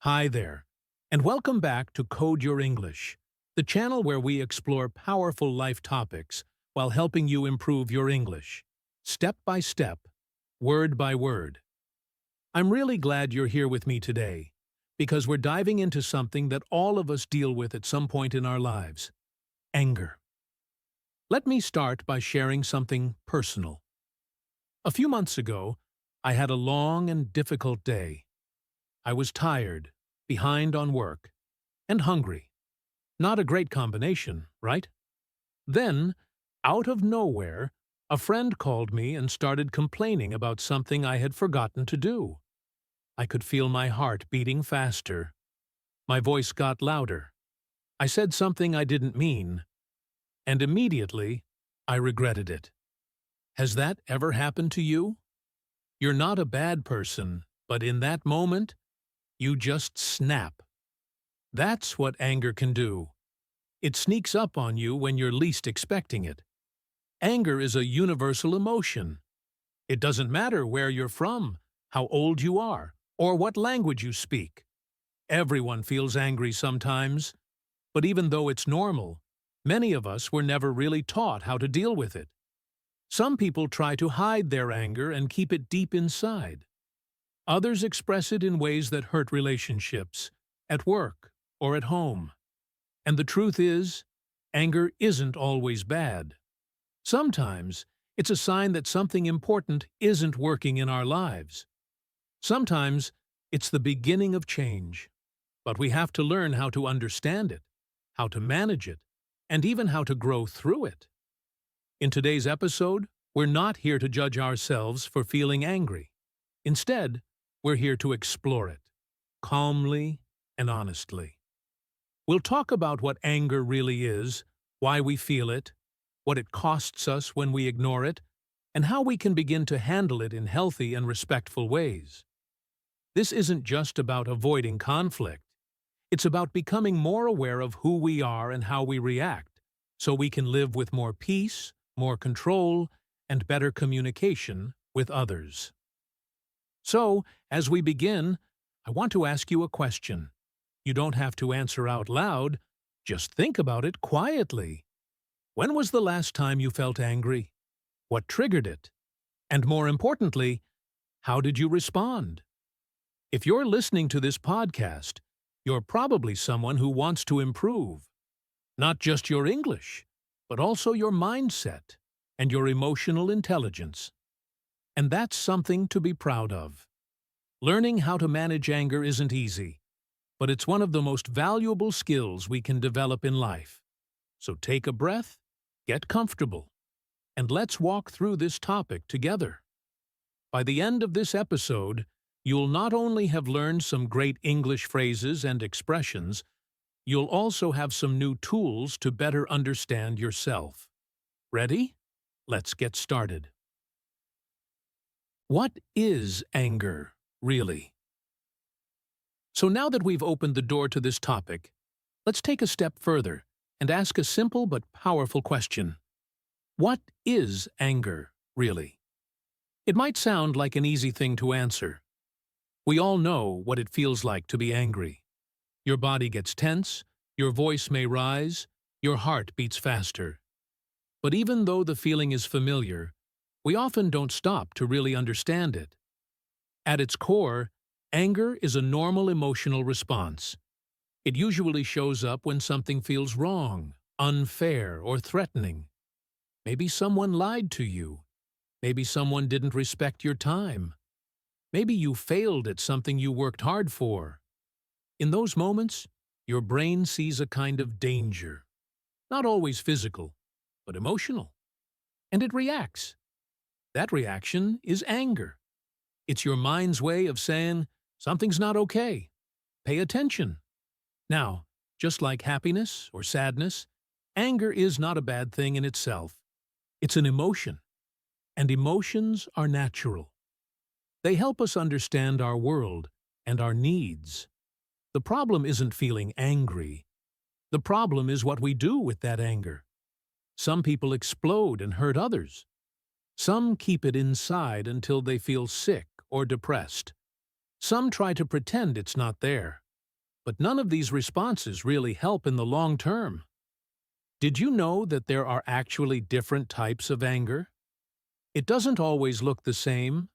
Hi there, and welcome back to Code Your English, the channel where we explore powerful life topics while helping you improve your English, step by step, word by word. I'm really glad you're here with me today, because we're diving into something that all of us deal with at some point in our lives: anger. Let me start by sharing something personal. A few months ago, I had a long and difficult day. I was tired, behind on work, and hungry. Not a great combination, right? Then, out of nowhere, a friend called me and started complaining about something I had forgotten to do. I could feel my heart beating faster. My voice got louder. I said something I didn't mean, and immediately, I regretted it. Has that ever happened to you? You're not a bad person, but in that moment, you just snap. That's what anger can do. It sneaks up on you when you're least expecting it. Anger is a universal emotion. It doesn't matter where you're from, how old you are, or what language you speak. Everyone feels angry sometimes, but even though it's normal, many of us were never really taught how to deal with it. Some people try to hide their anger and keep it deep inside. Others express it in ways that hurt relationships, at work, or at home. And the truth is, anger isn't always bad. Sometimes, it's a sign that something important isn't working in our lives. Sometimes, it's the beginning of change. But we have to learn how to understand it, how to manage it, and even how to grow through it. In today's episode, we're not here to judge ourselves for feeling angry. Instead, we're here to explore it, calmly and honestly. We'll talk about what anger really is, why we feel it, what it costs us when we ignore it, and how we can begin to handle it in healthy and respectful ways. This isn't just about avoiding conflict. It's about becoming more aware of who we are and how we react, so we can live with more peace, more control, and better communication with others. So, as we begin, I want to ask you a question. You don't have to answer out loud, just think about it quietly. When was the last time you felt angry? What triggered it? And more importantly, how did you respond? If you're listening to this podcast, you're probably someone who wants to improve. Not just your English, but also your mindset and your emotional intelligence. And that's something to be proud of. Learning how to manage anger isn't easy, but it's one of the most valuable skills we can develop in life. So take a breath, get comfortable, and let's walk through this topic together. By the end of this episode, you'll not only have learned some great English phrases and expressions, you'll also have some new tools to better understand yourself. Ready? Let's get started. What is anger, really? So now that we've opened the door to this topic, let's take a step further and ask a simple but powerful question. What is anger, really? It might sound like an easy thing to answer. We all know what it feels like to be angry. Your body gets tense, your voice may rise, your heart beats faster. But even though the feeling is familiar, we often don't stop to really understand it. At its core, anger is a normal emotional response. It usually shows up when something feels wrong, unfair, or threatening. Maybe someone lied to you. Maybe someone didn't respect your time. Maybe you failed at something you worked hard for. In those moments, your brain sees a kind of danger. Not always physical, but emotional. And it reacts. That reaction is anger. It's your mind's way of saying, something's not okay. Pay attention. Now, just like happiness or sadness, anger is not a bad thing in itself. It's an emotion. And emotions are natural. They help us understand our world and our needs. The problem isn't feeling angry. The problem is what we do with that anger. Some people explode and hurt others. Some keep it inside until they feel sick or depressed. Some try to pretend it's not there. But none of these responses really help in the long term. Did you know that there are actually different types of anger? It doesn't always look the same.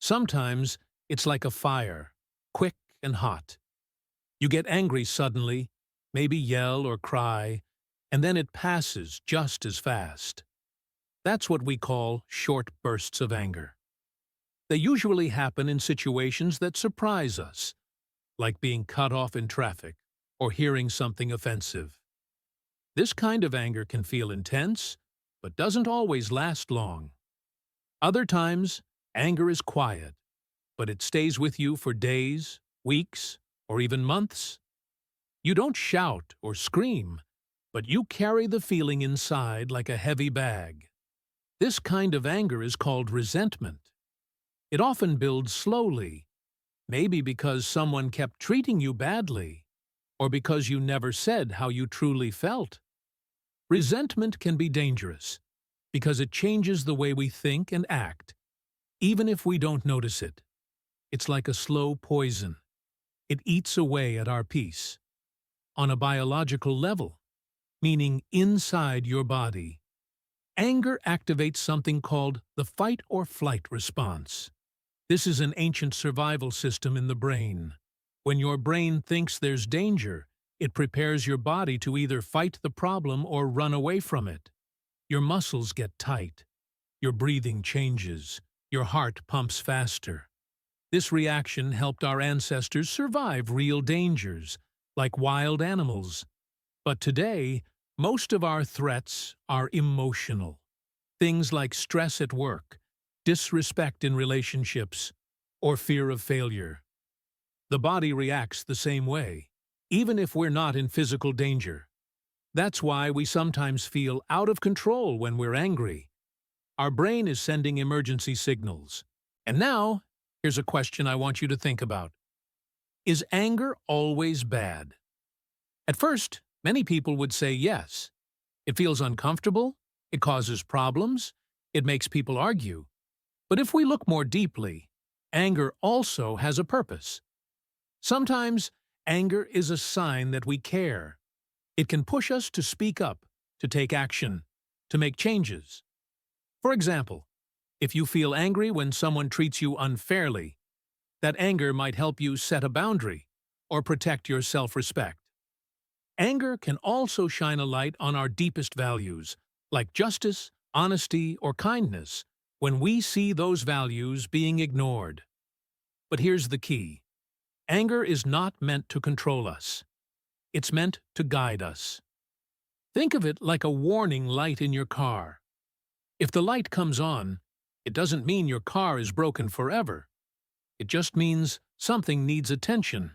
Sometimes it's like a fire, quick and hot. You get angry suddenly, maybe yell or cry, and then it passes just as fast. That's what we call short bursts of anger. They usually happen in situations that surprise us, like being cut off in traffic or hearing something offensive. This kind of anger can feel intense, but doesn't always last long. Other times, anger is quiet, but it stays with you for days, weeks, or even months. You don't shout or scream, but you carry the feeling inside like a heavy bag. This kind of anger is called resentment. It often builds slowly, maybe because someone kept treating you badly, or because you never said how you truly felt. Resentment can be dangerous, because it changes the way we think and act, even if we don't notice it. It's like a slow poison. It eats away at our peace. On a biological level, meaning inside your body, anger activates something called the fight or flight response. This is an ancient survival system in the brain. When your brain thinks there's danger, it prepares your body to either fight the problem or run away from it. Your muscles get tight. Your breathing changes. Your heart pumps faster. This reaction helped our ancestors survive real dangers, like wild animals. But today, most of our threats are emotional. Things like stress at work, disrespect in relationships, or fear of failure. The body reacts the same way, even if we're not in physical danger. That's why we sometimes feel out of control when we're angry. Our brain is sending emergency signals. And now, here's a question I want you to think about. Is anger always bad? At first, many people would say yes. It feels uncomfortable, it causes problems, it makes people argue. But if we look more deeply, anger also has a purpose. Sometimes, anger is a sign that we care. It can push us to speak up, to take action, to make changes. For example, if you feel angry when someone treats you unfairly, that anger might help you set a boundary or protect your self-respect. Anger can also shine a light on our deepest values, like justice, honesty, or kindness, when we see those values being ignored. But here's the key. Anger is not meant to control us. It's meant to guide us. Think of it like a warning light in your car. If the light comes on, it doesn't mean your car is broken forever. It just means something needs attention.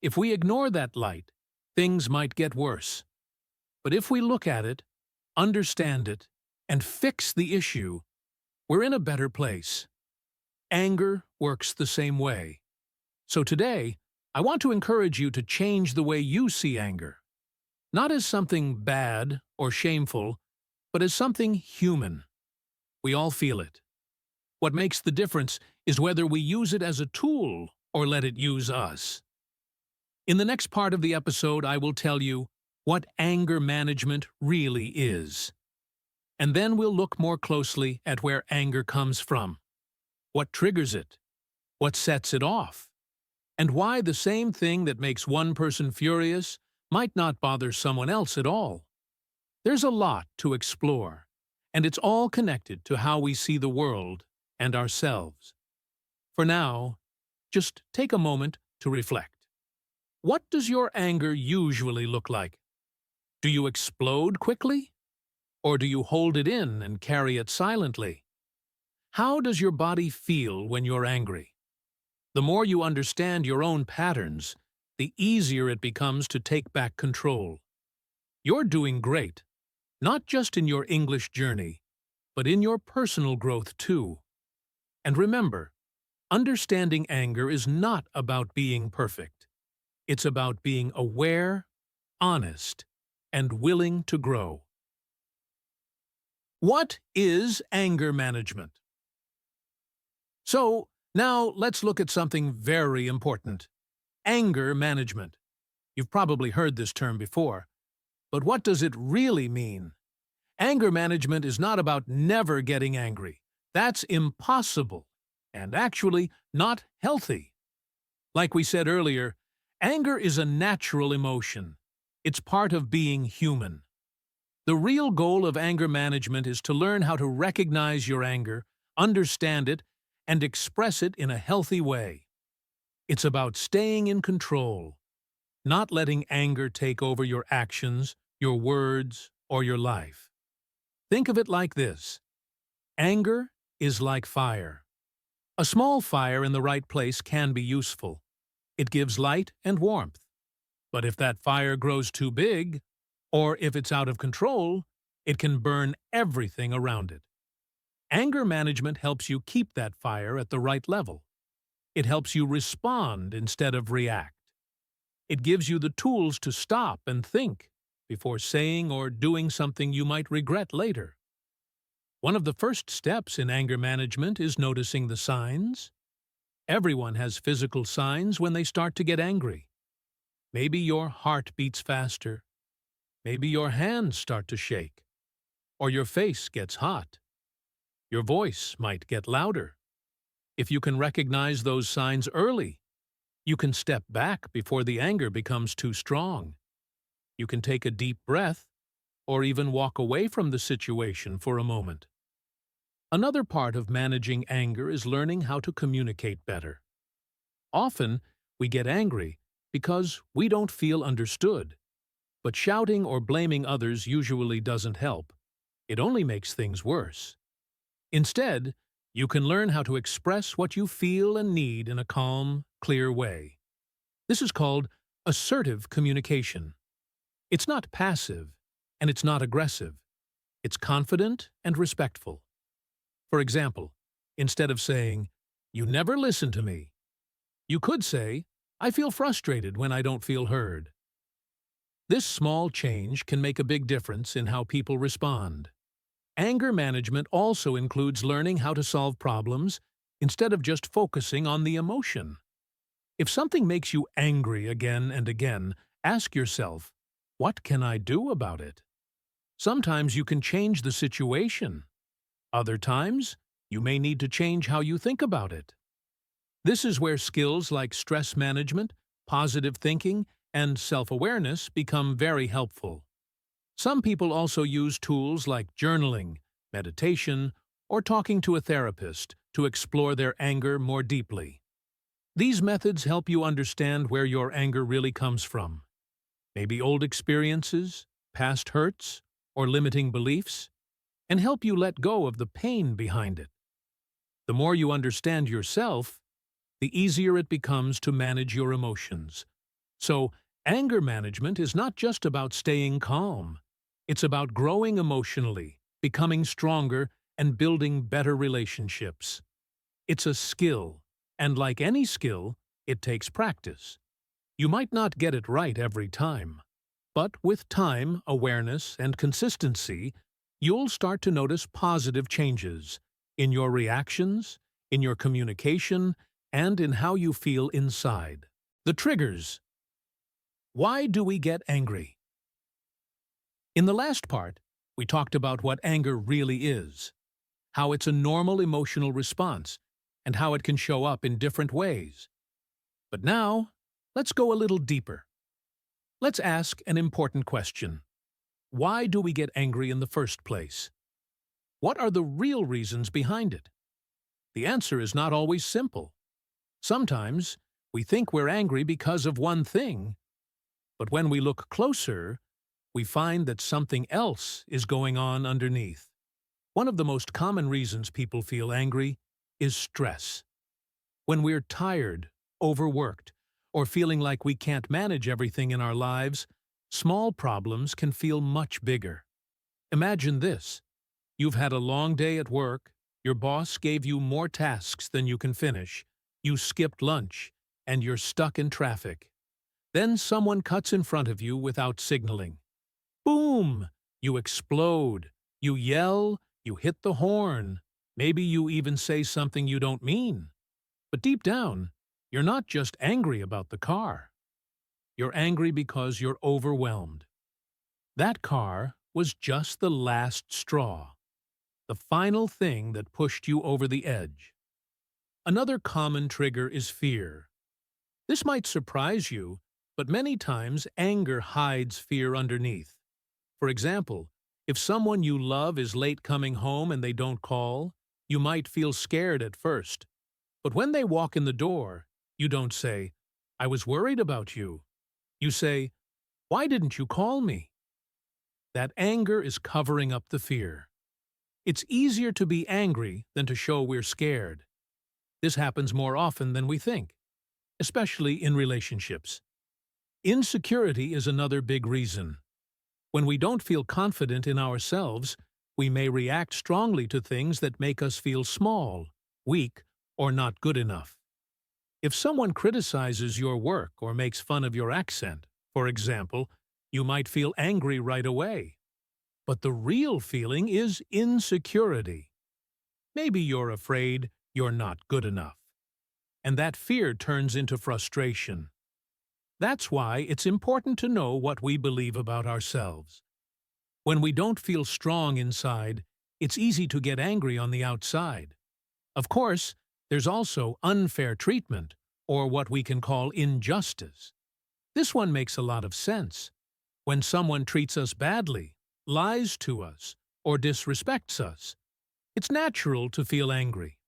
If we ignore that light, things might get worse. But if we look at it, understand it, and fix the issue, we're in a better place. Anger works the same way. So today, I want to encourage you to change the way you see anger. Not as something bad or shameful, but as something human. We all feel it. What makes the difference is whether we use it as a tool or let it use us. In the next part of the episode, I will tell you what anger management really is. And then we'll look more closely at where anger comes from, what triggers it, what sets it off, and why the same thing that makes one person furious might not bother someone else at all. There's a lot to explore, and it's all connected to how we see the world and ourselves. For now, just take a moment to reflect. What does your anger usually look like? Do you explode quickly? Or do you hold it in and carry it silently? How does your body feel when you're angry? The more you understand your own patterns, the easier it becomes to take back control. You're doing great, not just in your English journey, but in your personal growth too. And remember, understanding anger is not about being perfect. It's about being aware, honest, and willing to grow. What is anger management? So, now let's look at something very important. Anger management. You've probably heard this term before, but what does it really mean? Anger management is not about never getting angry. That's impossible and actually not healthy. Like we said earlier, anger is a natural emotion. It's part of being human. The real goal of anger management is to learn how to recognize your anger, understand it, and express it in a healthy way. It's about staying in control, not letting anger take over your actions, your words, or your life. Think of it like this. Anger is like fire. A small fire in the right place can be useful. It gives light and warmth. But if that fire grows too big, or if it's out of control, it can burn everything around it. Anger management helps you keep that fire at the right level. It helps you respond instead of react. It gives you the tools to stop and think before saying or doing something you might regret later. One of the first steps in anger management is noticing the signs. Everyone has physical signs when they start to get angry. Maybe your heart beats faster. Maybe your hands start to shake. Or your face gets hot. Your voice might get louder. If you can recognize those signs early, you can step back before the anger becomes too strong. You can take a deep breath or even walk away from the situation for a moment. Another part of managing anger is learning how to communicate better. Often, we get angry because we don't feel understood. But shouting or blaming others usually doesn't help. It only makes things worse. Instead, you can learn how to express what you feel and need in a calm, clear way. This is called assertive communication. It's not passive, and it's not aggressive. It's confident and respectful. For example, instead of saying, "You never listen to me," you could say, "I feel frustrated when I don't feel heard." This small change can make a big difference in how people respond. Anger management also includes learning how to solve problems instead of just focusing on the emotion. If something makes you angry again and again, ask yourself, what can I do about it? Sometimes you can change the situation. Other times, you may need to change how you think about it. This is where skills like stress management, positive thinking, and self-awareness become very helpful. Some people also use tools like journaling, meditation, or talking to a therapist to explore their anger more deeply. These methods help you understand where your anger really comes from. Maybe old experiences, past hurts, or limiting beliefs, and help you let go of the pain behind it. The more you understand yourself, the easier it becomes to manage your emotions. So, anger management is not just about staying calm. It's about growing emotionally, becoming stronger, and building better relationships. It's a skill, and like any skill, it takes practice. You might not get it right every time, but with time, awareness, and consistency, you'll start to notice positive changes in your reactions, in your communication, and in how you feel inside. The triggers. Why do we get angry? In the last part, we talked about what anger really is, how it's a normal emotional response, and how it can show up in different ways. But now, let's go a little deeper. Let's ask an important question. Why do we get angry in the first place? What are the real reasons behind it? The answer is not always simple. Sometimes, we think we're angry because of one thing, but when we look closer, we find that something else is going on underneath. One of the most common reasons people feel angry is stress. When we're tired, overworked, or feeling like we can't manage everything in our lives, small problems can feel much bigger. Imagine this. You've had a long day at work, your boss gave you more tasks than you can finish, you skipped lunch, and you're stuck in traffic. Then someone cuts in front of you without signaling. Boom! You explode. You yell, you hit the horn. Maybe you even say something you don't mean. But deep down, you're not just angry about the car. You're angry because you're overwhelmed. That car was just the last straw, the final thing that pushed you over the edge. Another common trigger is fear. This might surprise you, but many times anger hides fear underneath. For example, if someone you love is late coming home and they don't call, you might feel scared at first. But when they walk in the door, you don't say, "I was worried about you." You say, "Why didn't you call me?" That anger is covering up the fear. It's easier to be angry than to show we're scared. This happens more often than we think, especially in relationships. Insecurity is another big reason. When we don't feel confident in ourselves, we may react strongly to things that make us feel small, weak, or not good enough. If someone criticizes your work or makes fun of your accent, for example, you might feel angry right away. But the real feeling is insecurity. Maybe you're afraid you're not good enough. And that fear turns into frustration. That's why it's important to know what we believe about ourselves. When we don't feel strong inside, it's easy to get angry on the outside. Of course, there's also unfair treatment, or what we can call injustice. This one makes a lot of sense. When someone treats us badly, lies to us, or disrespects us, it's natural to feel angry.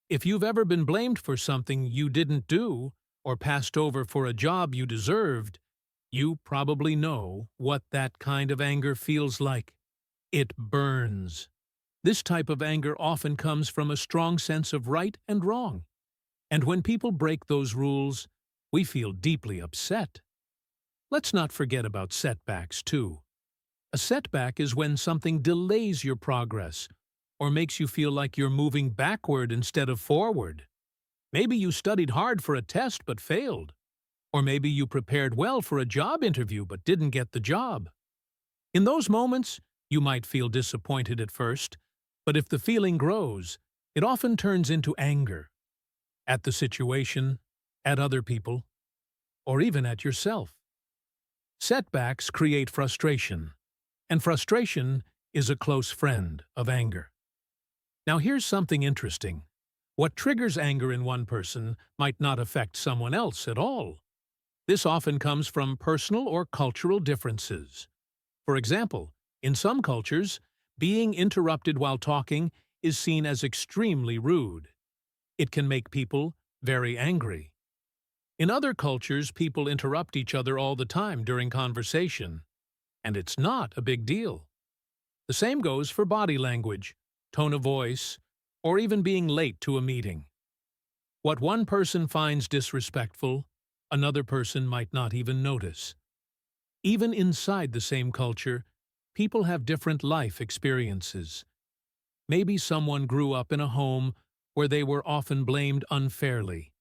If you've ever been blamed for something you didn't do, or passed over for a job you deserved, you probably know what that kind of anger feels like. It burns. This type of anger often comes from a strong sense of right and wrong. And when people break those rules, we feel deeply upset. Let's not forget about setbacks, too. A setback is when something delays your progress or makes you feel like you're moving backward instead of forward. Maybe you studied hard for a test but failed. Or maybe you prepared well for a job interview but didn't get the job. In those moments, you might feel disappointed at first, but if the feeling grows, it often turns into anger. At the situation, at other people, or even at yourself. Setbacks create frustration, and frustration is a close friend of anger. Now here's something interesting. What triggers anger in one person might not affect someone else at all. This often comes from personal or cultural differences. For example, in some cultures, being interrupted while talking is seen as extremely rude. It can make people very angry. In other cultures, people interrupt each other all the time during conversation, and it's not a big deal. The same goes for body language, tone of voice, or even being late to a meeting. What one person finds disrespectful, another person might not even notice. Even inside the same culture, people have different life experiences. Maybe someone grew up in a home where they were often blamed unfairly.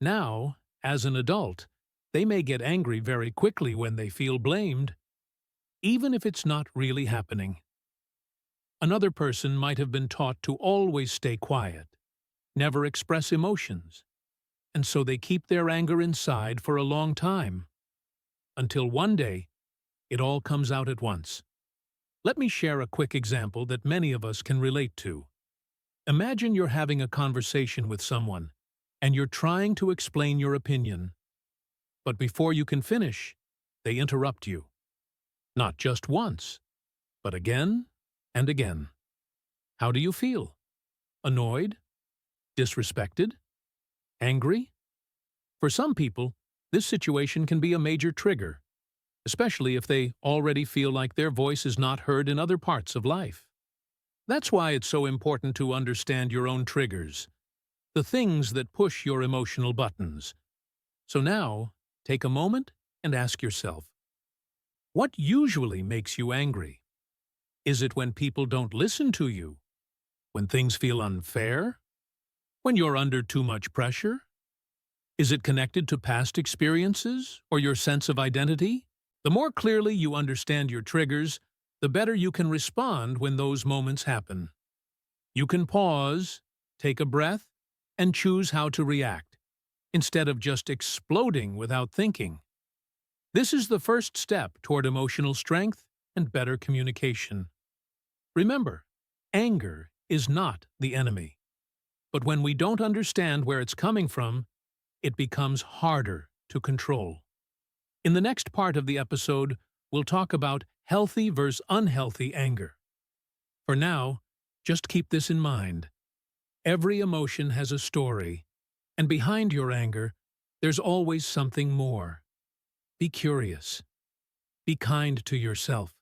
Now, as an adult, they may get angry very quickly when they feel blamed, even if it's not really happening. Another person might have been taught to always stay quiet, never express emotions, and so they keep their anger inside for a long time, until one day, it all comes out at once. Let me share a quick example that many of us can relate to. Imagine you're having a conversation with someone, and you're trying to explain your opinion. But before you can finish, they interrupt you. Not just once, but again and again. How do you feel? Annoyed? Disrespected? Angry? For some people, this situation can be a major trigger, especially if they already feel like their voice is not heard in other parts of life. That's why it's so important to understand your own triggers, the things that push your emotional buttons. So now, take a moment and ask yourself, what usually makes you angry? Is it when people don't listen to you? When things feel unfair? When you're under too much pressure? Is it connected to past experiences or your sense of identity? The more clearly you understand your triggers, the better you can respond when those moments happen. You can pause, take a breath, and choose how to react, instead of just exploding without thinking. This is the first step toward emotional strength and better communication. Remember, anger is not the enemy. But when we don't understand where it's coming from, it becomes harder to control. In the next part of the episode, we'll talk about healthy versus unhealthy anger. For now, just keep this in mind. Every emotion has a story, and behind your anger, there's always something more. Be curious, be kind to yourself,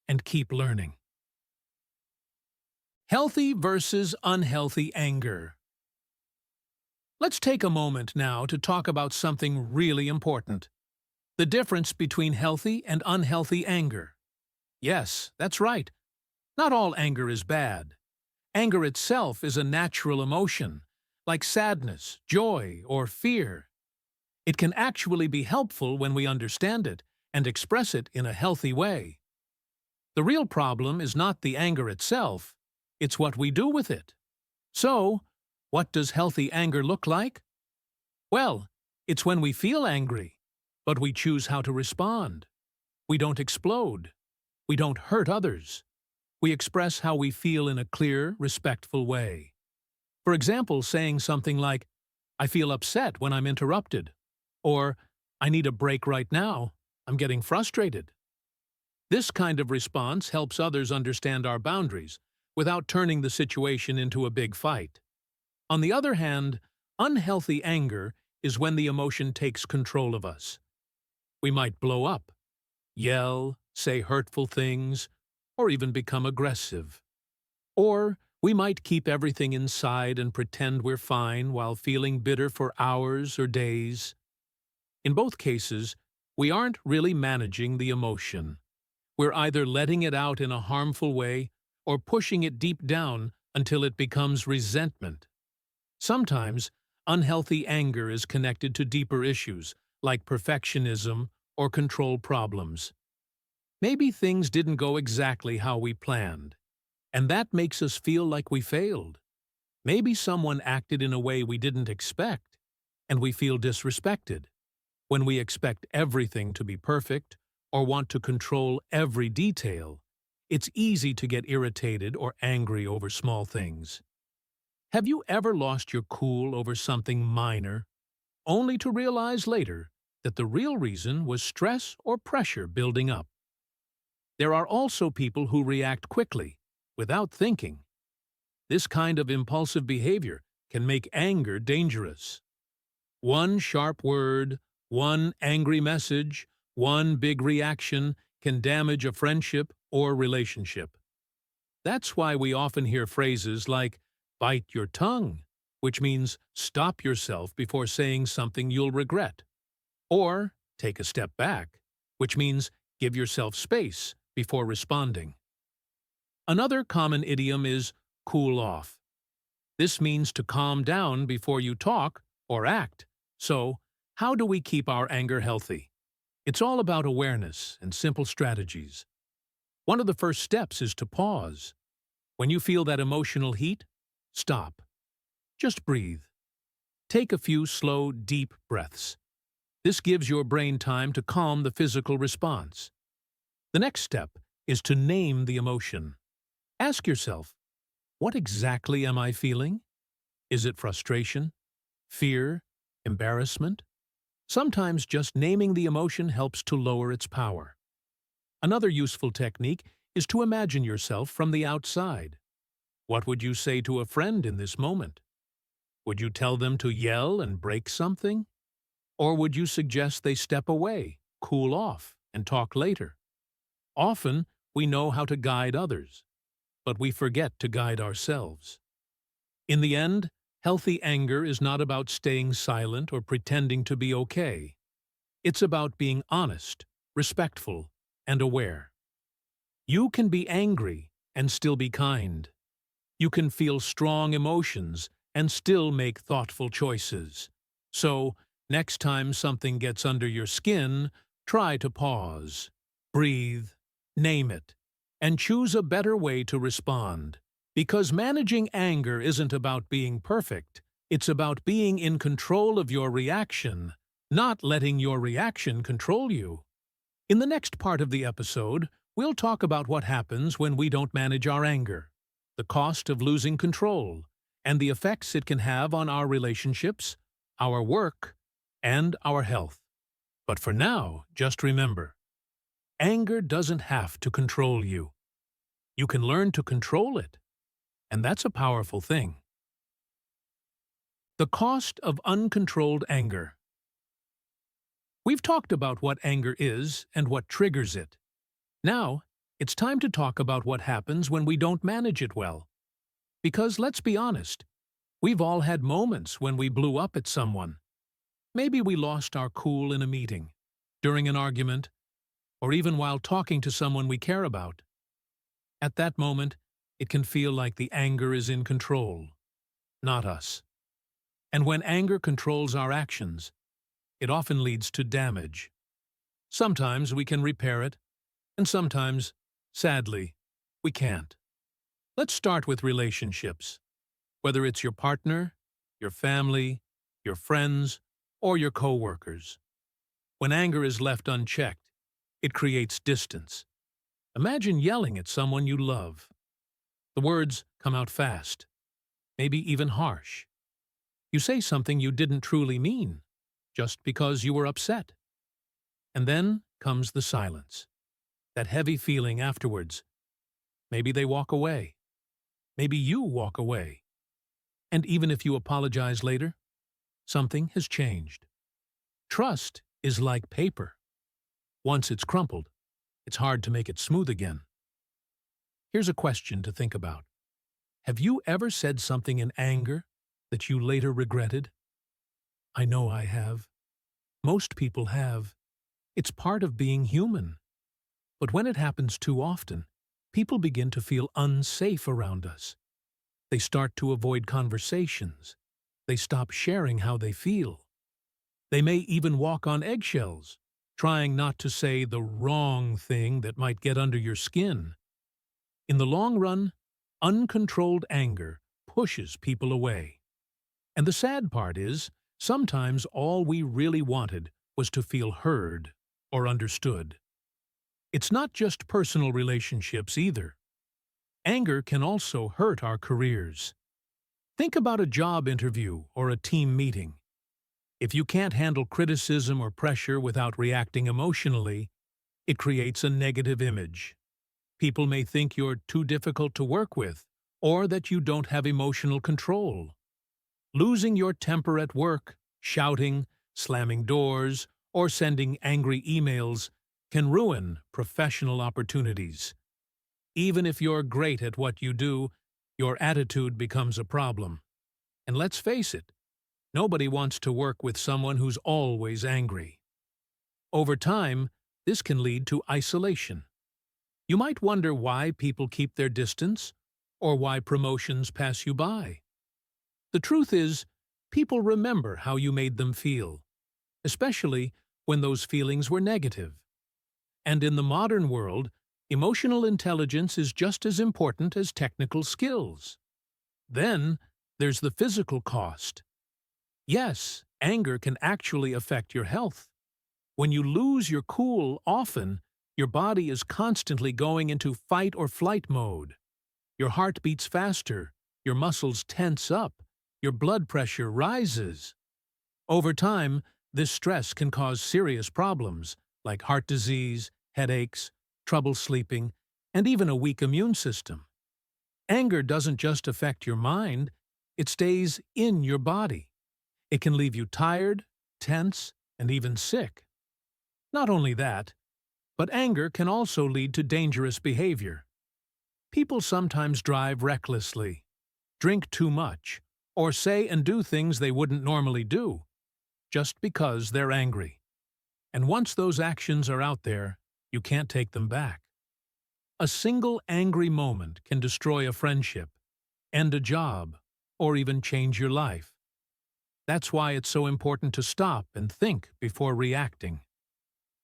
and keep learning. Healthy versus unhealthy anger. Let's take a moment now to talk about something really important. The difference between healthy and unhealthy anger. Yes, that's right. Not all anger is bad. Anger itself is a natural emotion, like sadness, joy, or fear. It can actually be helpful when we understand it and express it in a healthy way. The real problem is not the anger itself, it's what we do with it. So, what does healthy anger look like? Well, it's when we feel angry, but we choose how to respond. We don't explode. We don't hurt others. We express how we feel in a clear, respectful way. For example, saying something like, "I feel upset when I'm interrupted," or "I need a break right now, I'm getting frustrated." This kind of response helps others understand our boundaries without turning the situation into a big fight. On the other hand, unhealthy anger is when the emotion takes control of us. We might blow up, yell, say hurtful things, or even become aggressive. Or we might keep everything inside and pretend we're fine while feeling bitter for hours or days. In both cases, we aren't really managing the emotion. We're either letting it out in a harmful way or pushing it deep down until it becomes resentment. Sometimes, unhealthy anger is connected to deeper issues like perfectionism or control problems. Maybe things didn't go exactly how we planned, and that makes us feel like we failed. Maybe someone acted in a way we didn't expect, and we feel disrespected. When we expect everything to be perfect or want to control every detail, it's easy to get irritated or angry over small things. Have you ever lost your cool over something minor, only to realize later that the real reason was stress or pressure building up? There are also people who react quickly, without thinking. This kind of impulsive behavior can make anger dangerous. One sharp word, one angry message, one big reaction can damage a friendship or relationship. That's why we often hear phrases like, "bite your tongue," which means stop yourself before saying something you'll regret. Or, "take a step back," which means give yourself space before responding. Another common idiom is cool off. This means to calm down before you talk or act. So, how do we keep our anger healthy? It's all about awareness and simple strategies. One of the first steps is to pause. When you feel that emotional heat, stop. Just breathe. Take a few slow, deep breaths. This gives your brain time to calm the physical response. The next step is to name the emotion. Ask yourself, what exactly am I feeling? Is it frustration, fear, embarrassment? Sometimes just naming the emotion helps to lower its power. Another useful technique is to imagine yourself from the outside. What would you say to a friend in this moment? Would you tell them to yell and break something? Or would you suggest they step away, cool off, and talk later? Often, we know how to guide others, but we forget to guide ourselves. In the end, healthy anger is not about staying silent or pretending to be okay. It's about being honest, respectful, and aware. You can be angry and still be kind. You can feel strong emotions and still make thoughtful choices. So, next time something gets under your skin, try to pause, breathe, name it, and choose a better way to respond. Because managing anger isn't about being perfect, it's about being in control of your reaction not letting your reaction control you. In the next part of the episode, we'll talk about what happens when we don't manage our anger, the cost of losing control, and the effects it can have on our relationships, our work, and our health. But for now, just remember, anger doesn't have to control you. You can learn to control it, and that's a powerful thing. The cost of uncontrolled anger. We've talked about what anger is and what triggers it. Now, it's time to talk about what happens when we don't manage it well. Because let's be honest, we've all had moments when we blew up at someone. Maybe we lost our cool in a meeting, during an argument, or even while talking to someone we care about. At that moment, it can feel like the anger is in control, not us. And when anger controls our actions, it often leads to damage. Sometimes we can repair it, and sometimes, sadly, we can't. Let's start with relationships. Whether it's your partner, your family, your friends, or your coworkers. When anger is left unchecked, it creates distance. Imagine yelling at someone you love. The words come out fast, maybe even harsh. You say something you didn't truly mean, just because you were upset. And then comes the silence, that heavy feeling afterwards. Maybe they walk away. Maybe you walk away. And even if you apologize later, something has changed. Trust is like paper. Once it's crumpled, it's hard to make it smooth again. Here's a question to think about. Have you ever said something in anger that you later regretted? I know I have. Most people have. It's part of being human. But when it happens too often, people begin to feel unsafe around us. They start to avoid conversations. They stop sharing how they feel. They may even walk on eggshells, trying not to say the wrong thing that might get under your skin. In the long run, uncontrolled anger pushes people away. And the sad part is, sometimes all we really wanted was to feel heard or understood. It's not just personal relationships either. Anger can also hurt our careers. Think about a job interview or a team meeting. If you can't handle criticism or pressure without reacting emotionally, it creates a negative image. People may think you're too difficult to work with, or that you don't have emotional control. Losing your temper at work, shouting, slamming doors, or sending angry emails can ruin professional opportunities. Even if you're great at what you do, your attitude becomes a problem. And let's face it, nobody wants to work with someone who's always angry. Over time, this can lead to isolation. You might wonder why people keep their distance, or why promotions pass you by. The truth is, people remember how you made them feel, especially when those feelings were negative. And in the modern world, emotional intelligence is just as important as technical skills. Then, there's the physical cost. Yes, anger can actually affect your health. When you lose your cool often, your body is constantly going into fight or flight mode. Your heart beats faster, your muscles tense up, your blood pressure rises. Over time, this stress can cause serious problems like heart disease, headaches, trouble sleeping, and even a weak immune system. Anger doesn't just affect your mind, it stays in your body. It can leave you tired, tense, and even sick. Not only that, but anger can also lead to dangerous behavior. People sometimes drive recklessly, drink too much, or say and do things they wouldn't normally do, just because they're angry. And once those actions are out there, you can't take them back. A single angry moment can destroy a friendship, end a job, or even change your life. That's why it's so important to stop and think before reacting.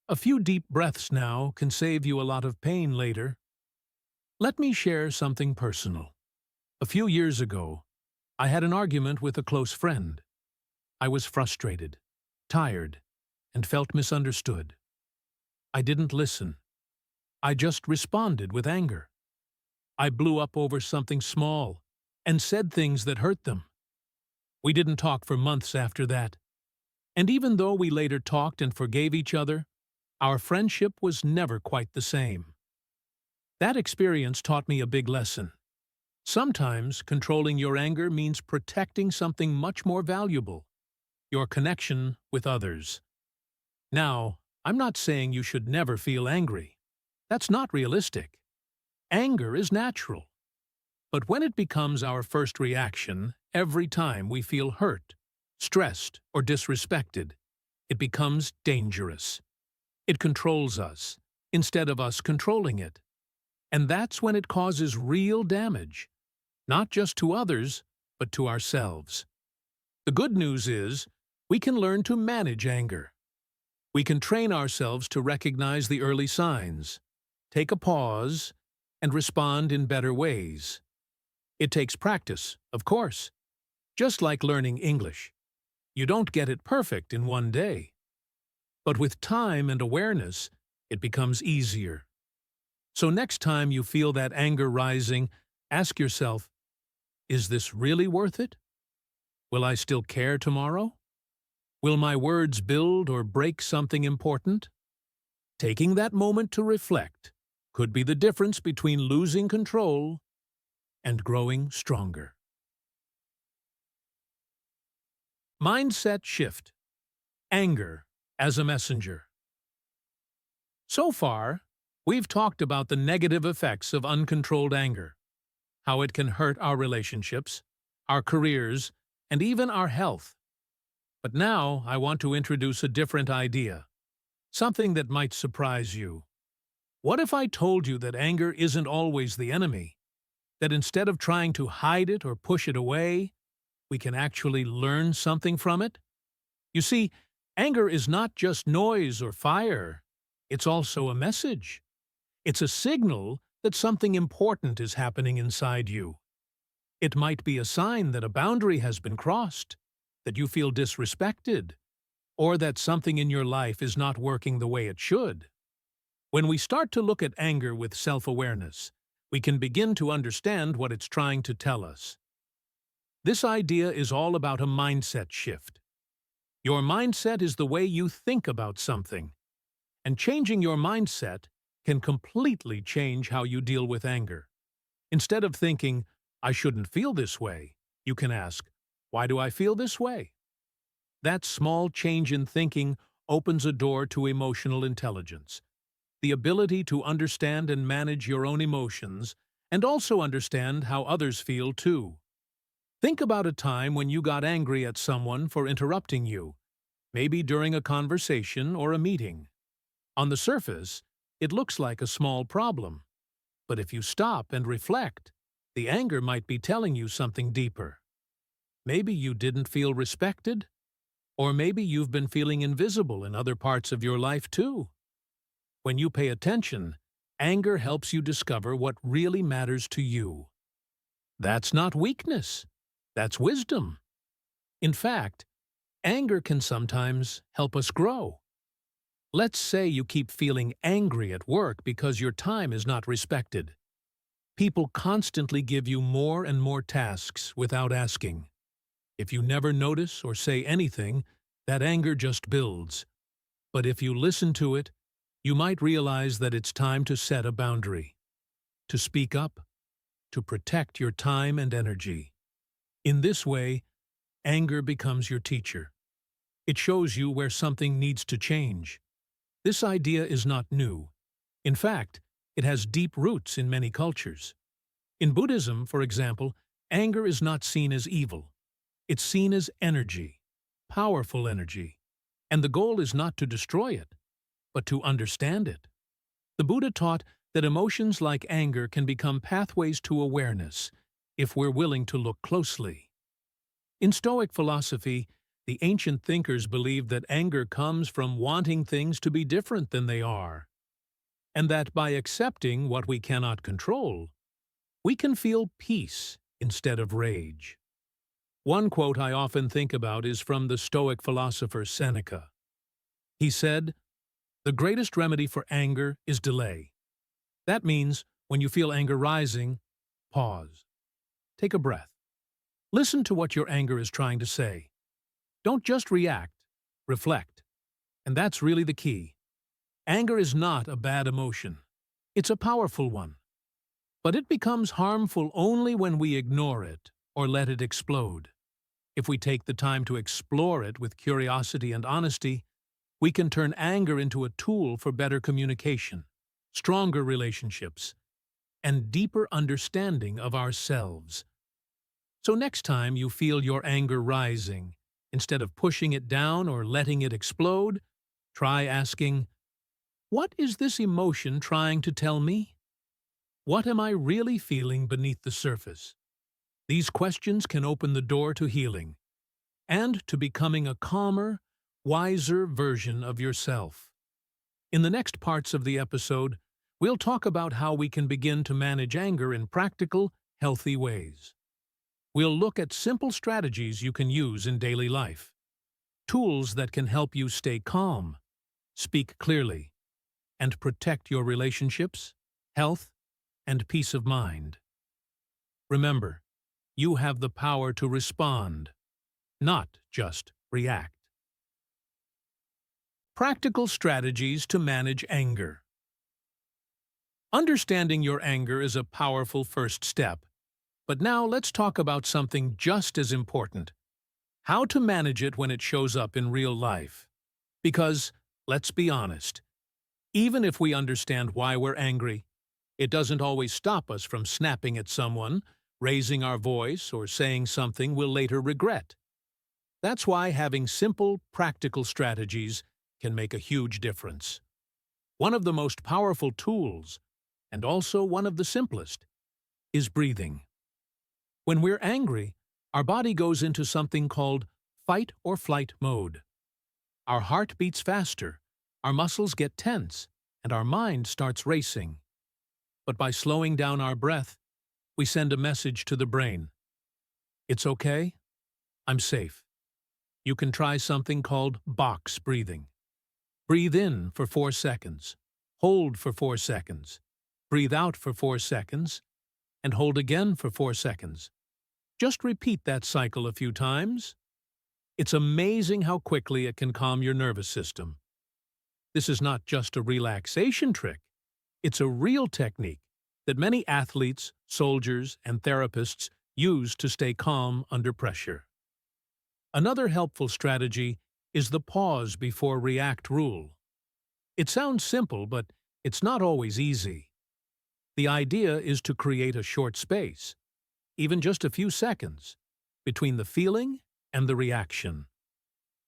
A few deep breaths now can save you a lot of pain later. Let me share something personal. A few years ago, I had an argument with a close friend. I was frustrated, tired, and felt misunderstood. I didn't listen. I just responded with anger. I blew up over something small and said things that hurt them. We didn't talk for months after that. And even though we later talked and forgave each other, our friendship was never quite the same. That experience taught me a big lesson. Sometimes controlling your anger means protecting something much more valuable, your connection with others. Now, I'm not saying you should never feel angry. That's not realistic. Anger is natural. But when it becomes our first reaction every time we feel hurt, stressed, or disrespected, it becomes dangerous. It controls us, instead of us controlling it. And that's when it causes real damage, not just to others, but to ourselves. The good news is, we can learn to manage anger. We can train ourselves to recognize the early signs, take a pause, and respond in better ways. It takes practice, of course. Just like learning English. You don't get it perfect in one day. But with time and awareness, it becomes easier. So next time you feel that anger rising, ask yourself, is this really worth it? Will I still care tomorrow? Will my words build or break something important? Taking that moment to reflect could be the difference between losing control and growing stronger. Mindset shift. Anger as a messenger. So far, we've talked about the negative effects of uncontrolled anger, how it can hurt our relationships, our careers, and even our health. But now I want to introduce a different idea, something that might surprise you. What if I told you that anger isn't always the enemy? That instead of trying to hide it or push it away, we can actually learn something from it? You see, anger is not just noise or fire. It's also a message. It's a signal that something important is happening inside you. It might be a sign that a boundary has been crossed, that you feel disrespected, or that something in your life is not working the way it should. When we start to look at anger with self-awareness, we can begin to understand what it's trying to tell us. This idea is all about a mindset shift. Your mindset is the way you think about something, and changing your mindset can completely change how you deal with anger. Instead of thinking, I shouldn't feel this way, you can ask, why do I feel this way? That small change in thinking opens a door to emotional intelligence, the ability to understand and manage your own emotions, and also understand how others feel too. Think about a time when you got angry at someone for interrupting you, maybe during a conversation or a meeting. On the surface, it looks like a small problem. But if you stop and reflect, the anger might be telling you something deeper. Maybe you didn't feel respected, or maybe you've been feeling invisible in other parts of your life too. When you pay attention, anger helps you discover what really matters to you. That's not weakness. That's wisdom. In fact, anger can sometimes help us grow. Let's say you keep feeling angry at work because your time is not respected. People constantly give you more and more tasks without asking. If you never notice or say anything, that anger just builds. But if you listen to it, you might realize that it's time to set a boundary, to speak up, to protect your time and energy. In this way, anger becomes your teacher. It shows you where something needs to change. This idea is not new. In fact, it has deep roots in many cultures. In Buddhism, for example, anger is not seen as evil. It's seen as energy, powerful energy. And the goal is not to destroy it, but to understand it. The Buddha taught that emotions like anger can become pathways to awareness if we're willing to look closely. In Stoic philosophy, the ancient thinkers believed that anger comes from wanting things to be different than they are, and that by accepting what we cannot control, we can feel peace instead of rage. One quote I often think about is from the Stoic philosopher Seneca. He said, "The greatest remedy for anger is delay." That means when you feel anger rising, pause. Take a breath. Listen to what your anger is trying to say. Don't just react, reflect. And that's really the key. Anger is not a bad emotion. It's a powerful one. But it becomes harmful only when we ignore it or let it explode. If we take the time to explore it with curiosity and honesty, we can turn anger into a tool for better communication, stronger relationships, and deeper understanding of ourselves. So next time you feel your anger rising, instead of pushing it down or letting it explode, try asking, "What is this emotion trying to tell me? What am I really feeling beneath the surface?" These questions can open the door to healing and to becoming a calmer, wiser version of yourself. In the next parts of the episode, we'll talk about how we can begin to manage anger in practical, healthy ways. We'll look at simple strategies you can use in daily life, tools that can help you stay calm, speak clearly, and protect your relationships, health, and peace of mind. Remember, you have the power to respond, not just react. Practical strategies to manage anger. Understanding your anger is a powerful first step. But now let's talk about something just as important: how to manage it when it shows up in real life. Because, let's be honest, even if we understand why we're angry, it doesn't always stop us from snapping at someone, raising our voice, or saying something we'll later regret. That's why having simple, practical strategies can make a huge difference. One of the most powerful tools, and also one of the simplest, is breathing. When we're angry, our body goes into something called fight or flight mode. Our heart beats faster, our muscles get tense, and our mind starts racing. But by slowing down our breath, we send a message to the brain. It's okay, I'm safe. You can try something called box breathing. Breathe in for 4 seconds, hold for 4 seconds, breathe out for 4 seconds, and hold again for 4 seconds. Just repeat that cycle a few times. It's amazing how quickly it can calm your nervous system. This is not just a relaxation trick. It's a real technique that many athletes, soldiers, and therapists use to stay calm under pressure. Another helpful strategy is the pause before react rule. It sounds simple, but it's not always easy. The idea is to create a short space, even just a few seconds, between the feeling and the reaction.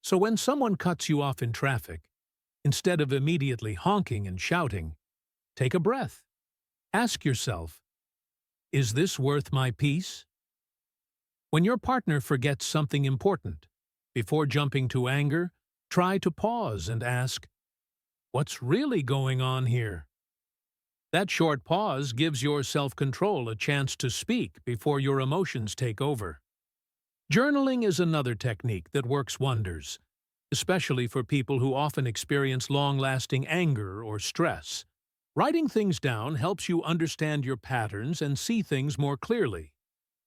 So when someone cuts you off in traffic, instead of immediately honking and shouting, take a breath. Ask yourself, is this worth my peace? When your partner forgets something important, before jumping to anger, try to pause and ask, what's really going on here? That short pause gives your self-control a chance to speak before your emotions take over. Journaling is another technique that works wonders, especially for people who often experience long-lasting anger or stress. Writing things down helps you understand your patterns and see things more clearly.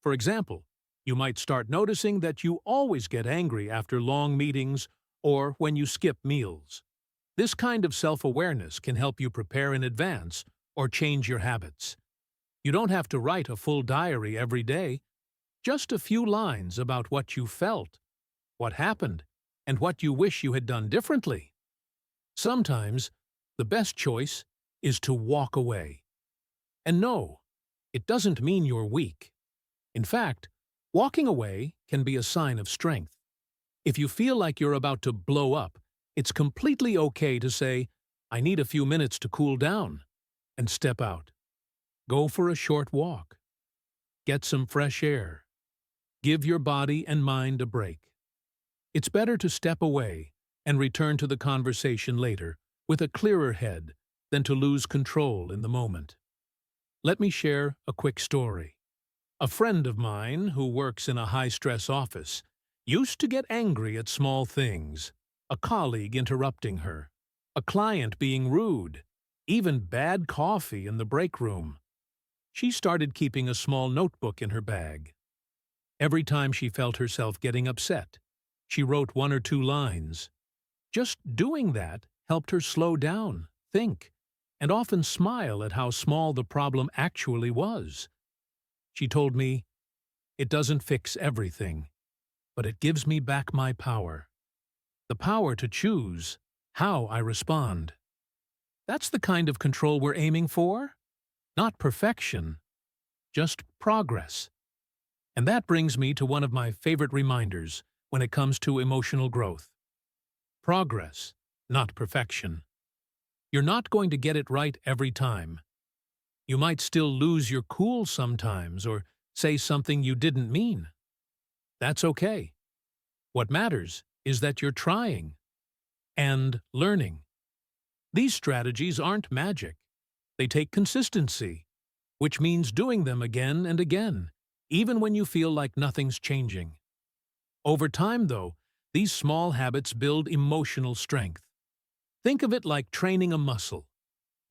For example, you might start noticing that you always get angry after long meetings or when you skip meals. This kind of self-awareness can help you prepare in advance or change your habits. You don't have to write a full diary every day, just a few lines about what you felt, what happened, and what you wish you had done differently. Sometimes, the best choice is to walk away. And no, it doesn't mean you're weak. In fact, walking away can be a sign of strength. If you feel like you're about to blow up, it's completely okay to say, I need a few minutes to cool down, and step out. Go for a short walk. Get some fresh air. Give your body and mind a break. It's better to step away and return to the conversation later with a clearer head than to lose control in the moment. Let me share a quick story. A friend of mine who works in a high-stress office used to get angry at small things. a colleague interrupting her, a client being rude, even bad coffee in the break room. She started keeping a small notebook in her bag. Every time she felt herself getting upset, she wrote 1 or 2 lines. Just doing that helped her slow down, think, and often smile at how small the problem actually was. She told me, "It doesn't fix everything, but it gives me back my power. The power to choose how I respond." That's the kind of control we're aiming for. Not perfection, just progress. And that brings me to one of my favorite reminders when it comes to emotional growth. Progress, not perfection. You're not going to get it right every time. You might still lose your cool sometimes or say something you didn't mean. That's okay. What matters is that you're trying and learning. These strategies aren't magic. They take consistency, which means doing them again and again, even when you feel like nothing's changing. Over time, though, these small habits build emotional strength. Think of it like training a muscle.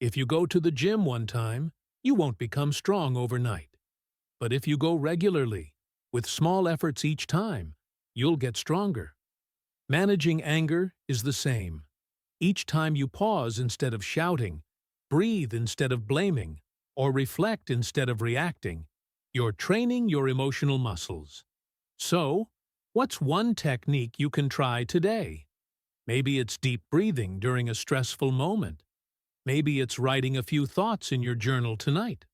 If you go to the gym one time, you won't become strong overnight. But if you go regularly, with small efforts each time, you'll get stronger. Managing anger is the same. Each time you pause instead of shouting, breathe instead of blaming, or reflect instead of reacting, you're training your emotional muscles. So, what's one technique you can try today? Maybe it's deep breathing during a stressful moment. Maybe it's writing a few thoughts in your journal tonight.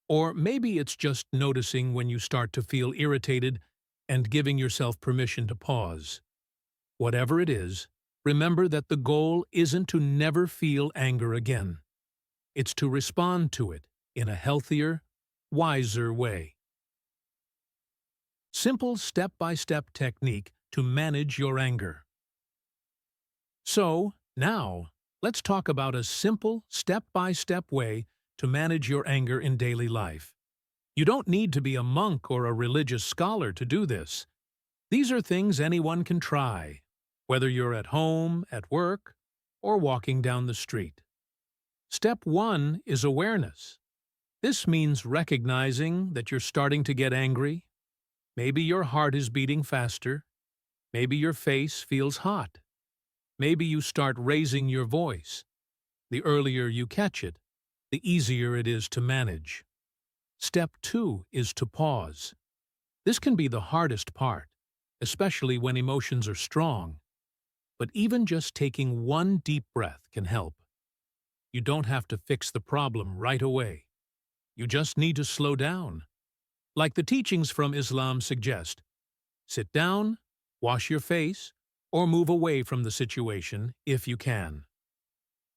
Or maybe it's just noticing when you start to feel irritated and giving yourself permission to pause. Whatever it is, remember that the goal isn't to never feel anger again. It's to respond to it in a healthier, wiser way. Simple step-by-step technique to manage your anger. So, now, let's talk about a simple, step-by-step way to manage your anger in daily life. You don't need to be a monk or a religious scholar to do this. These are things anyone can try, whether you're at home, at work, or walking down the street. Step 1 is awareness. This means recognizing that you're starting to get angry. Maybe your heart is beating faster. Maybe your face feels hot. Maybe you start raising your voice. The earlier you catch it, the easier it is to manage. Step 2 is to pause. This can be the hardest part, especially when emotions are strong. But even just taking one deep breath can help. You don't have to fix the problem right away. You just need to slow down. Like the teachings from Islam suggest, sit down, wash your face, or move away from the situation if you can.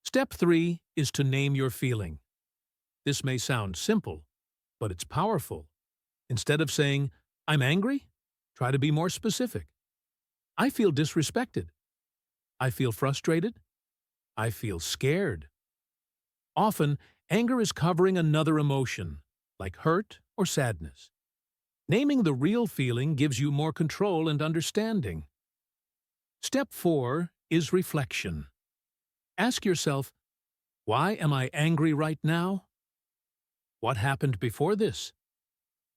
Step 3 is to name your feeling. This may sound simple, but it's powerful. Instead of saying, "I'm angry," try to be more specific. "I feel disrespected." "I feel frustrated." "I feel scared." Often, anger is covering another emotion, like hurt or sadness. Naming the real feeling gives you more control and understanding. Step 4 is reflection. Ask yourself, why am I angry right now? What happened before this?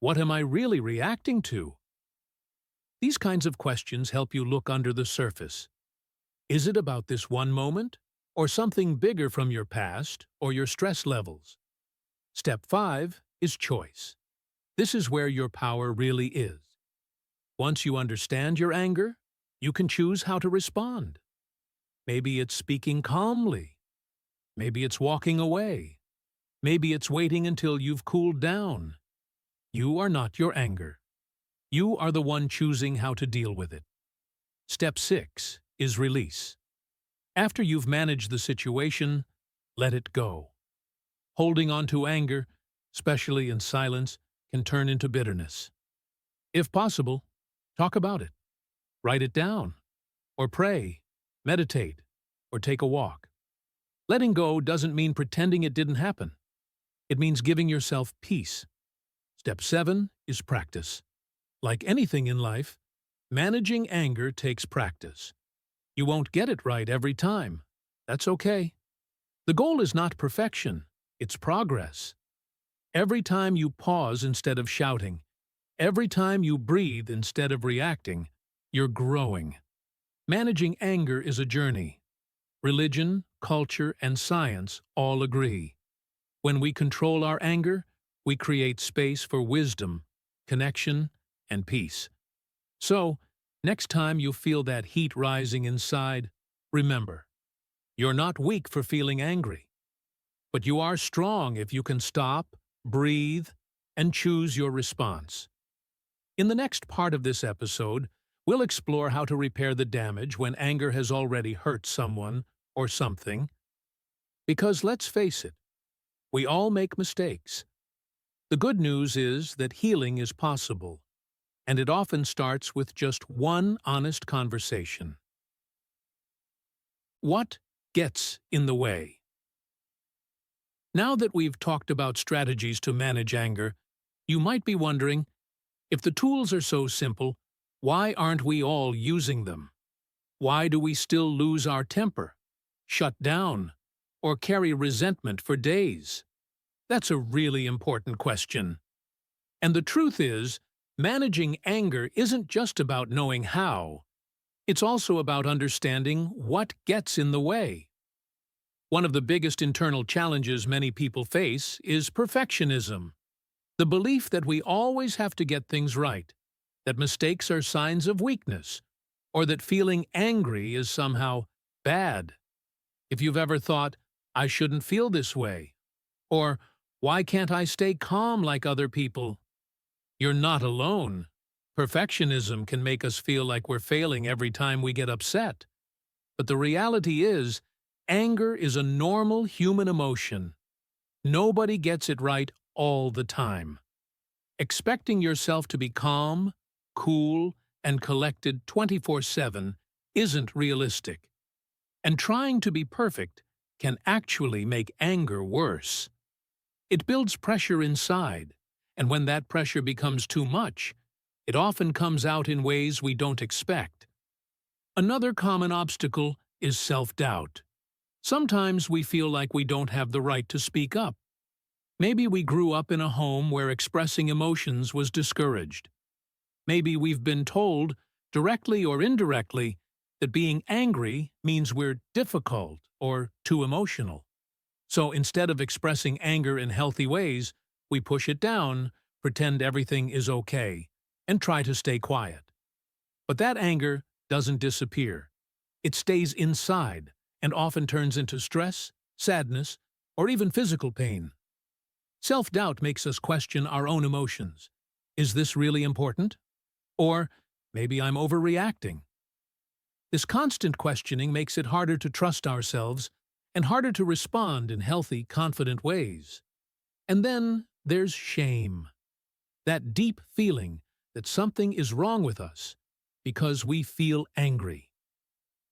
What am I really reacting to? These kinds of questions help you look under the surface. Is it about this one moment, or something bigger from your past or your stress levels? Step 5 is choice. This is where your power really is. Once you understand your anger, you can choose how to respond. Maybe it's speaking calmly. Maybe it's walking away. Maybe it's waiting until you've cooled down. You are not your anger. You are the one choosing how to deal with it. Step 6 is release. After you've managed the situation, let it go. Holding on to anger, especially in silence, can turn into bitterness. If possible, talk about it. Write it down, or pray, meditate, or take a walk. Letting go doesn't mean pretending it didn't happen. It means giving yourself peace. Step 7 is practice. Like anything in life, managing anger takes practice. You won't get it right every time. That's okay. The goal is not perfection, it's progress. Every time you pause instead of shouting, every time you breathe instead of reacting, you're growing. Managing anger is a journey. Religion, culture, and science all agree. When we control our anger, we create space for wisdom, connection, and peace. So, next time you feel that heat rising inside, remember, you're not weak for feeling angry, but you are strong if you can stop, breathe, and choose your response. In the next part of this episode, we'll explore how to repair the damage when anger has already hurt someone or something. Because let's face it, we all make mistakes. The good news is that healing is possible, and it often starts with just one honest conversation. What gets in the way? Now that we've talked about strategies to manage anger, you might be wondering, if the tools are so simple, why aren't we all using them? Why do we still lose our temper, shut down, or carry resentment for days? That's a really important question. And the truth is, managing anger isn't just about knowing how. It's also about understanding what gets in the way. One of the biggest internal challenges many people face is perfectionism. The belief that we always have to get things right, that mistakes are signs of weakness, or that feeling angry is somehow bad. If you've ever thought, "I shouldn't feel this way," or "Why can't I stay calm like other people?" You're not alone. Perfectionism can make us feel like we're failing every time we get upset. But the reality is, anger is a normal human emotion. Nobody gets it right all the time. Expecting yourself to be calm, cool, and collected 24/7 isn't realistic. And trying to be perfect can actually make anger worse. It builds pressure inside, and when that pressure becomes too much, it often comes out in ways we don't expect. Another common obstacle is self-doubt. Sometimes we feel like we don't have the right to speak up. Maybe we grew up in a home where expressing emotions was discouraged. Maybe we've been told, directly or indirectly, that being angry means we're difficult or too emotional. So instead of expressing anger in healthy ways, we push it down, pretend everything is okay, and try to stay quiet. But that anger doesn't disappear. It stays inside and often turns into stress, sadness, or even physical pain. Self-doubt makes us question our own emotions. Is this really important? Or maybe I'm overreacting. This constant questioning makes it harder to trust ourselves and harder to respond in healthy, confident ways. And then there's shame. That deep feeling that something is wrong with us because we feel angry.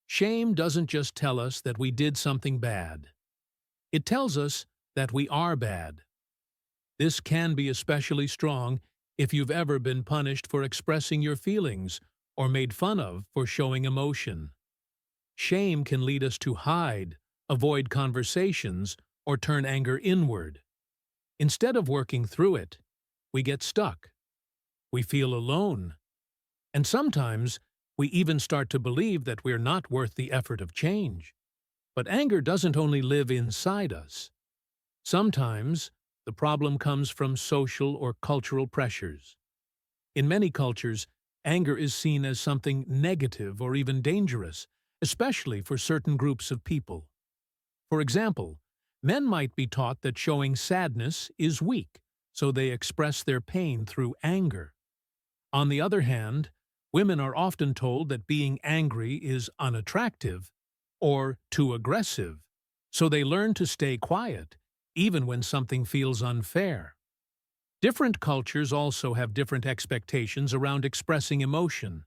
Shame doesn't just tell us that we did something bad. It tells us that we are bad. This can be especially strong if you've ever been punished for expressing your feelings or made fun of for showing emotion. Shame can lead us to hide, avoid conversations, or turn anger inward. Instead of working through it, we get stuck. We feel alone. And sometimes, we even start to believe that we're not worth the effort of change. But anger doesn't only live inside us. Sometimes, the problem comes from social or cultural pressures. In many cultures, anger is seen as something negative or even dangerous, especially for certain groups of people. For example, men might be taught that showing sadness is weak, so they express their pain through anger. On the other hand, women are often told that being angry is unattractive or too aggressive, so they learn to stay quiet, even when something feels unfair. Different cultures also have different expectations around expressing emotion.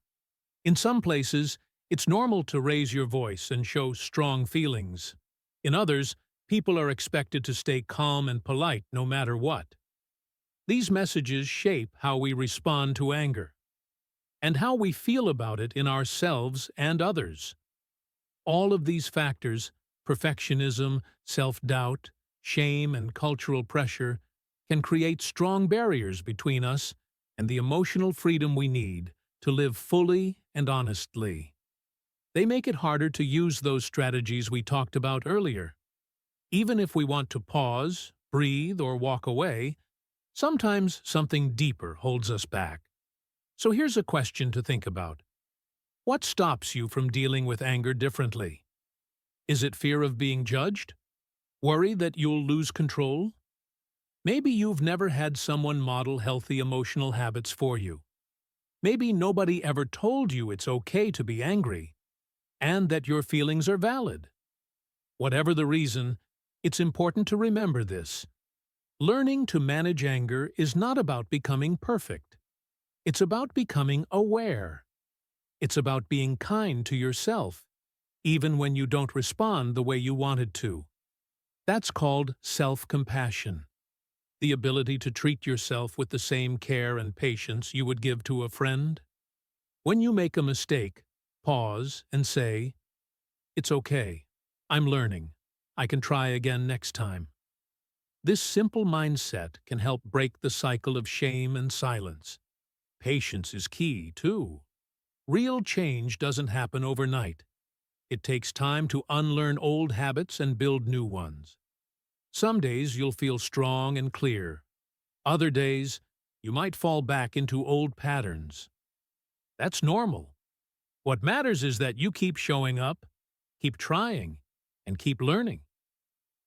In some places, it's normal to raise your voice and show strong feelings. In others, people are expected to stay calm and polite no matter what. These messages shape how we respond to anger and how we feel about it in ourselves and others. All of these factors, perfectionism, self-doubt, shame, and cultural pressure, can create strong barriers between us and the emotional freedom we need to live fully and honestly. They make it harder to use those strategies we talked about earlier. Even if we want to pause, breathe, or walk away, sometimes something deeper holds us back. So here's a question to think about. What stops you from dealing with anger differently? Is it fear of being judged? Worry that you'll lose control? Maybe you've never had someone model healthy emotional habits for you. Maybe nobody ever told you it's okay to be angry, and that your feelings are valid. Whatever the reason, it's important to remember this. Learning to manage anger is not about becoming perfect. It's about becoming aware. It's about being kind to yourself, even when you don't respond the way you wanted to. That's called self-compassion, the ability to treat yourself with the same care and patience you would give to a friend. When you make a mistake, pause and say, "It's okay. I'm learning. I can try again next time." This simple mindset can help break the cycle of shame and silence. Patience is key, too. Real change doesn't happen overnight. It takes time to unlearn old habits and build new ones. Some days you'll feel strong and clear. Other days, you might fall back into old patterns. That's normal. What matters is that you keep showing up, keep trying, and keep learning.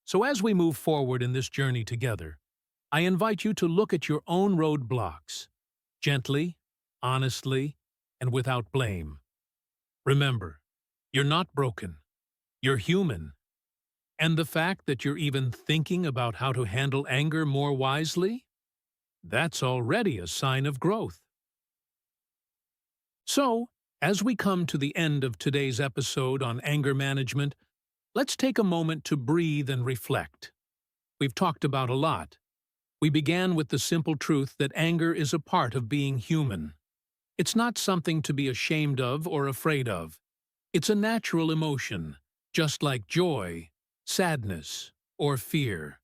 So as we move forward in this journey together, I invite you to look at your own roadblocks, gently, honestly, and without blame. Remember, you're not broken. You're human. And the fact that you're even thinking about how to handle anger more wisely, that's already a sign of growth. So, as we come to the end of today's episode on anger management, let's take a moment to breathe and reflect. We've talked about a lot. We began with the simple truth that anger is a part of being human. It's not something to be ashamed of or afraid of. It's a natural emotion, just like joy, sadness, or fear.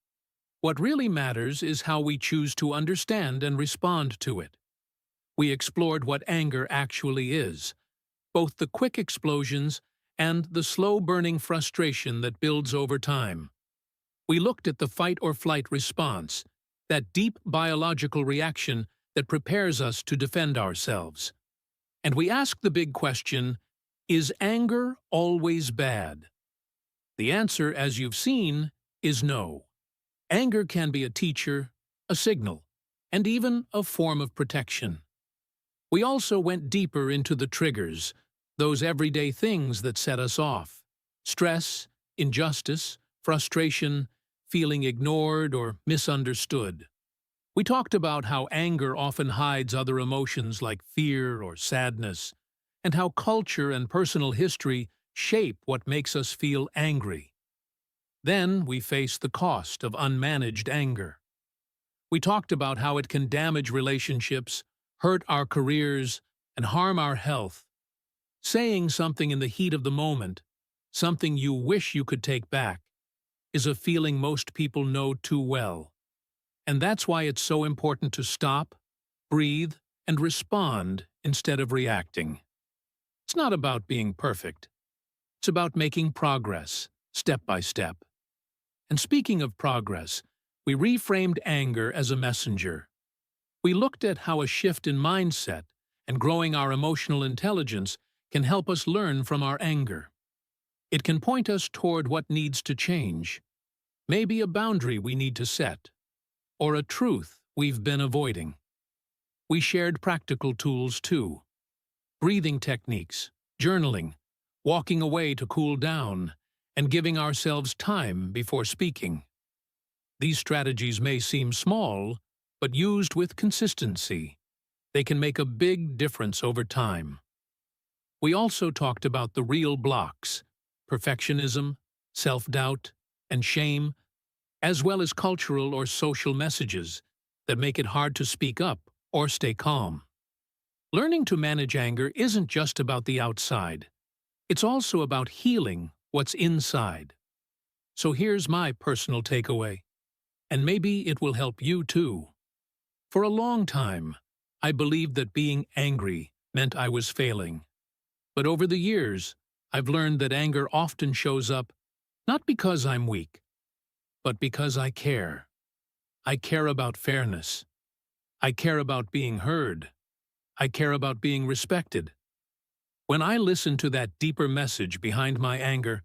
What really matters is how we choose to understand and respond to it. We explored what anger actually is, both the quick explosions and the slow-burning frustration that builds over time. We looked at the fight-or-flight response, that deep biological reaction that prepares us to defend ourselves. And we asked the big question, is anger always bad? The answer, as you've seen, is no. Anger can be a teacher, a signal, and even a form of protection. We also went deeper into the triggers, those everyday things that set us off. Stress, injustice, frustration, feeling ignored or misunderstood. We talked about how anger often hides other emotions like fear or sadness, and how culture and personal history shape what makes us feel angry. Then we faced the cost of unmanaged anger. We talked about how it can damage relationships, hurt our careers, and harm our health. Saying something in the heat of the moment, something you wish you could take back, is a feeling most people know too well. And that's why it's so important to stop, breathe, and respond instead of reacting. It's not about being perfect. It's about making progress, step by step. And speaking of progress, we reframed anger as a messenger. We looked at how a shift in mindset and growing our emotional intelligence can help us learn from our anger. It can point us toward what needs to change, maybe a boundary we need to set, or a truth we've been avoiding. We shared practical tools too. Breathing techniques, journaling, walking away to cool down, and giving ourselves time before speaking. These strategies may seem small, but used with consistency, they can make a big difference over time. We also talked about the real blocks, perfectionism, self-doubt, and shame, as well as cultural or social messages that make it hard to speak up or stay calm. Learning to manage anger isn't just about the outside. It's also about healing what's inside. So here's my personal takeaway, and maybe it will help you too. For a long time, I believed that being angry meant I was failing. But over the years, I've learned that anger often shows up not because I'm weak, but because I care. I care about fairness. I care about being heard. I care about being respected. When I listen to that deeper message behind my anger,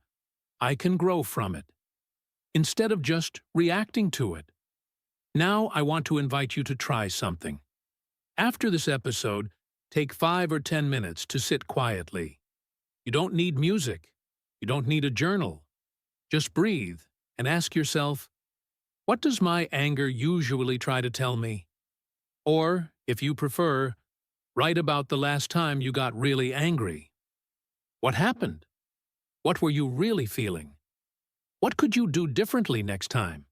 I can grow from it, instead of just reacting to it. Now I want to invite you to try something. After this episode, take 5 or 10 minutes to sit quietly. You don't need music. You don't need a journal. Just breathe and ask yourself, what does my anger usually try to tell me? Or, if you prefer, write about the last time you got really angry. What happened? What were you really feeling? What could you do differently next time?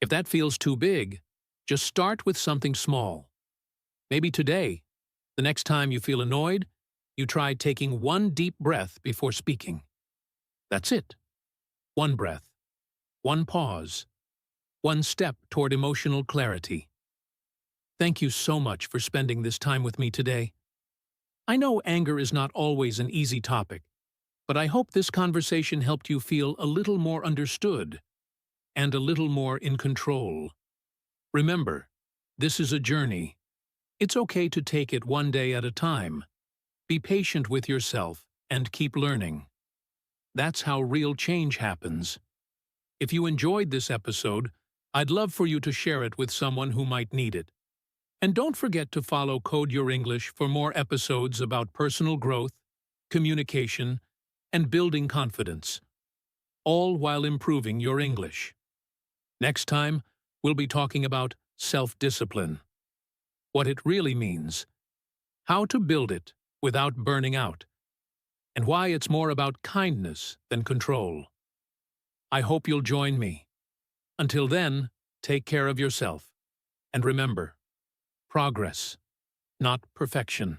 If that feels too big, just start with something small. Maybe today, the next time you feel annoyed, you try taking one deep breath before speaking. That's it. One breath, one pause, one step toward emotional clarity. Thank you so much for spending this time with me today. I know anger is not always an easy topic, but I hope this conversation helped you feel a little more understood and a little more in control. Remember, this is a journey. It's okay to take it one day at a time. Be patient with yourself and keep learning. That's how real change happens. If you enjoyed this episode, I'd love for you to share it with someone who might need it. And don't forget to follow Code Your English for more episodes about personal growth, communication, and building confidence, all while improving your English. Next time, we'll be talking about self-discipline, what it really means, how to build it without burning out, and why it's more about kindness than control. I hope you'll join me. Until then, take care of yourself. And remember, progress, not perfection.